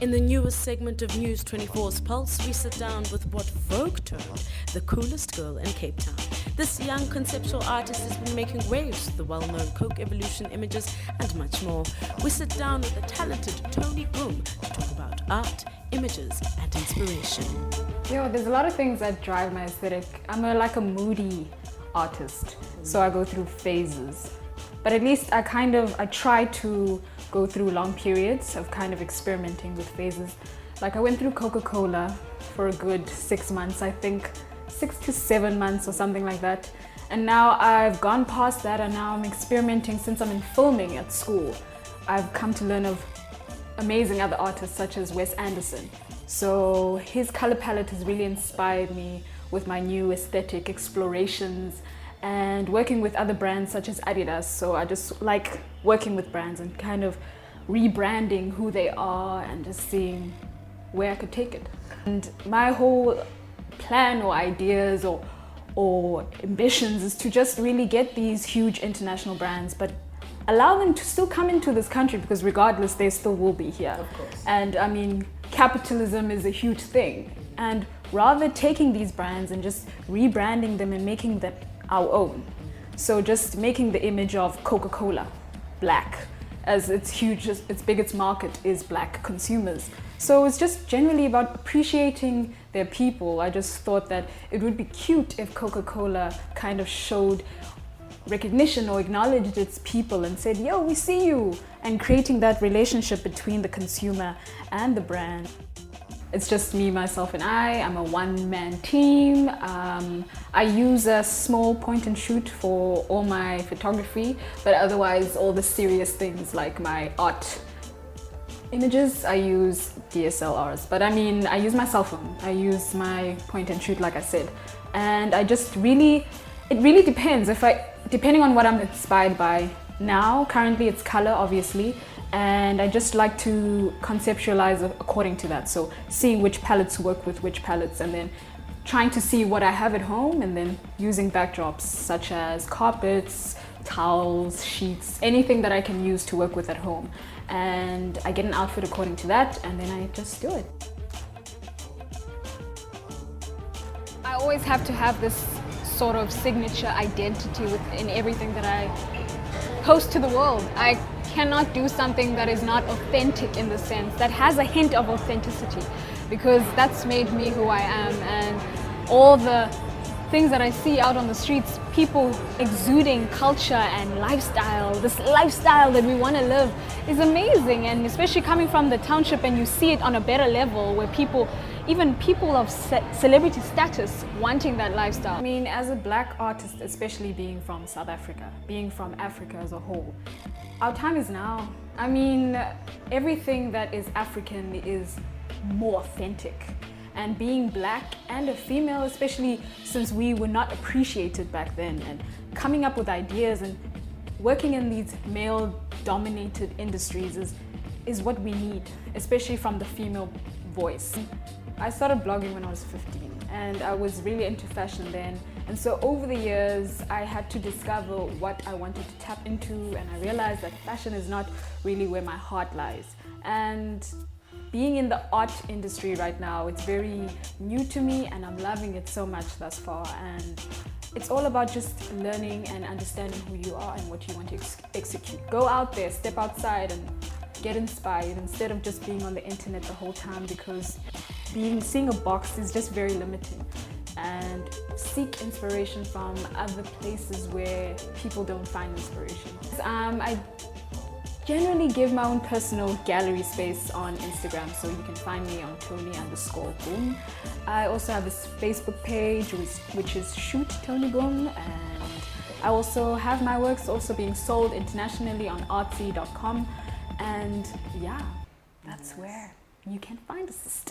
In the newest segment of News 24's Pulse, we sit down with what Vogue termed the coolest girl in Cape Town. This young conceptual artist has been making waves with the well-known Coke Evolution images and much more. We sit down with the talented Tony Goom to talk about art, images and inspiration. There's a lot of things that drive my aesthetic. I'm like a moody artist, so I go through phases. But at least I try to go through long periods of kind of experimenting with phases. Like I went through Coca-Cola for a good 6 months, I think 6 to 7 months or something like that. And now I've gone past that and now I'm experimenting since I'm in filming at school. I've come to learn of amazing other artists such as Wes Anderson. So his color palette has really inspired me with my new aesthetic explorations and working with other brands such as Adidas. So I just like working with brands and kind of rebranding who they are and just seeing where I could take it. And my whole plan or ideas or ambitions is to just really get these huge international brands, but allow them to still come into this country, because regardless, they still will be here. Of course. And I mean, capitalism is a huge thing. And rather taking these brands and just rebranding them and making them our own. So just making the image of Coca-Cola black, as its biggest market is black consumers. So it's just generally about appreciating their people. I just thought that it would be cute if Coca-Cola kind of showed recognition or acknowledged its people and said, yo, we see you, and creating that relationship between the consumer and the brand. It's just me, myself, and I'm a one-man team. I use a small point and shoot for all my photography, but otherwise all the serious things like my art images, I use DSLRs. But I mean, I use my cell phone. I use my point and shoot, like I said. And I just it really depends. Depending on what I'm inspired by. Now, currently it's color, obviously. And I just like to conceptualize according to that. So seeing which palettes work with which palettes, and then trying to see what I have at home, and then using backdrops such as carpets, towels, sheets, anything that I can use to work with at home. And I get an outfit according to that, and then I just do it. I always have to have this sort of signature identity in everything that I post to the world. I cannot do something that is not authentic in the sense, that has a hint of authenticity, because that's made me who I am. And all the things that I see out on the streets, people exuding culture and lifestyle, this lifestyle that we want to live is amazing. And especially coming from the township, and you see it on a better level where even people of celebrity status wanting that lifestyle. I mean, as a black artist, especially being from South Africa, being from Africa as a whole, our time is now. I mean, everything that is African is more authentic. And being black and a female, especially since we were not appreciated back then, and coming up with ideas and working in these male-dominated industries is what we need, especially from the female voice. I started blogging when I was 15, and I was really into fashion then. And so over the years, I had to discover what I wanted to tap into, and I realized that fashion is not really where my heart lies. And being in the art industry right now, it's very new to me, and I'm loving it so much thus far. And it's all about just learning and understanding who you are and what you want to execute. Go out there, step outside, and get inspired instead of just being on the internet the whole time, because seeing a box is just very limiting. And seek inspiration from other places where people don't find inspiration. I generally give my own personal gallery space on Instagram, so you can find me on Tony_Goom. I also have this Facebook page which is Shoot Tony Goom, and I also have my works also being sold internationally on artsy.com. And yeah, that's where you can find us.